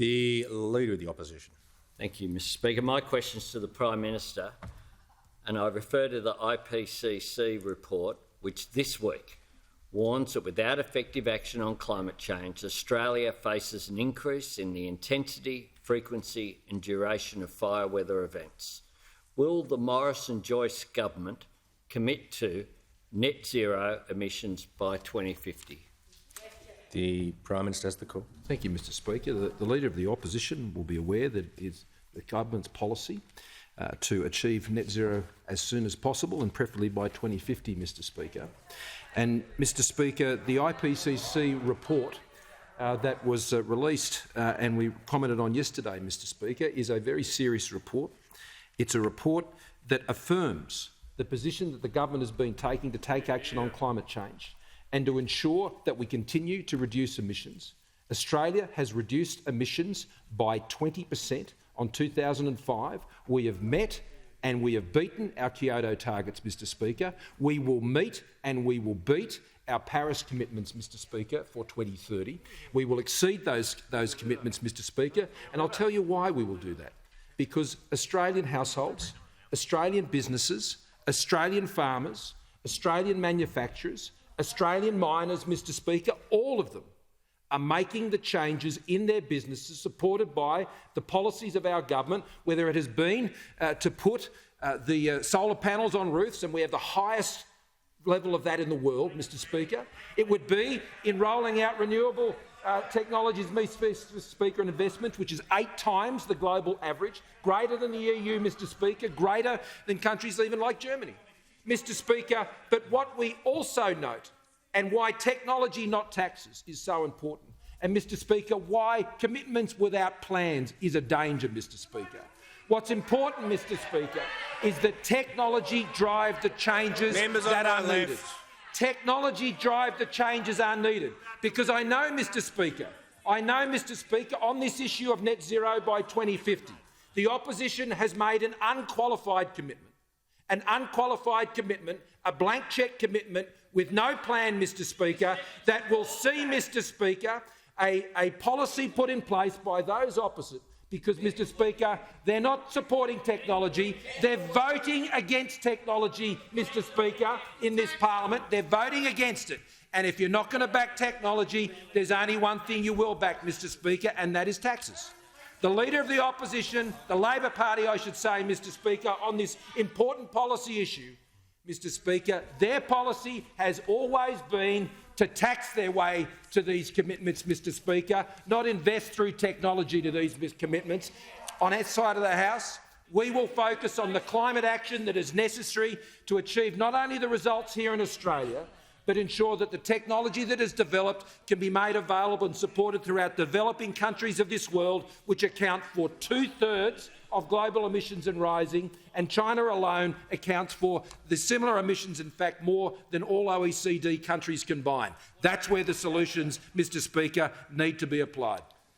The Leader of the Opposition. Thank you, Mr Speaker. My question is to the Prime Minister, and I refer to the IPCC report, which this week warns that without effective action on climate change, Australia faces an increase in the intensity, frequency and duration of fire weather events. Will the Morrison-Joyce government commit to net zero emissions by 2050? The Prime Minister has the call. Thank you, Mr Speaker. The Leader of the Opposition will be aware that it is the government's policy to achieve net zero as soon as possible and preferably by 2050, Mr Speaker. And, Mr Speaker, the IPCC report that was released and we commented on yesterday, Mr Speaker, is a very serious report. It's a report that affirms the position that the government has been taking to take action on climate change and to ensure that we continue to reduce emissions. Australia has reduced emissions by 20% on 2005. We have met and we have beaten our Kyoto targets, Mr Speaker. We will meet and we will beat our Paris commitments, Mr Speaker, for 2030. We will exceed those commitments, Mr Speaker, and I'll tell you why we will do that. Because Australian households, Australian businesses, Australian farmers, Australian manufacturers, Australian miners, Mr Speaker, all of them are making the changes in their businesses supported by the policies of our government, whether it has been to put the solar panels on roofs, and we have the highest level of that in the world, Mr Speaker. It would be in rolling out renewable technologies, Mr Speaker, and investment, which is 8 times the global average, greater than the EU, Mr Speaker, greater than countries even like Germany. Mr Speaker, but what we also note, and why technology, not taxes, is so important, and, Mr Speaker, why commitments without plans is a danger, Mr Speaker. What's important, Mr Speaker, is that technology drive the changes that are needed. Technology drive the changes are needed, because I know, Mr Speaker, on this issue of net zero by 2050, the opposition has made an unqualified commitment. An unqualified commitment, a blank cheque commitment with no plan, Mr Speaker, that will see, Mr Speaker, a policy put in place by those opposite, because, Mr Speaker, they're not supporting technology, they're voting against technology, Mr Speaker, in this parliament. They're voting against it. And if you're not going to back technology, there's only one thing you will back, Mr Speaker, and that is taxes. The Leader of the Opposition, the Labor Party, I should say, Mr Speaker, on this important policy issue, Mr Speaker, their policy has always been to tax their way to these commitments, Mr Speaker, not invest through technology to these commitments. On our side of the House, we will focus on the climate action that is necessary to achieve not only the results here in Australia, but ensure that the technology that is developed can be made available and supported throughout developing countries of this world, which account for 2/3 of global emissions and rising, and China alone accounts for the similar emissions, in fact, more than all OECD countries combined. That's where the solutions, Mr Speaker, need to be applied.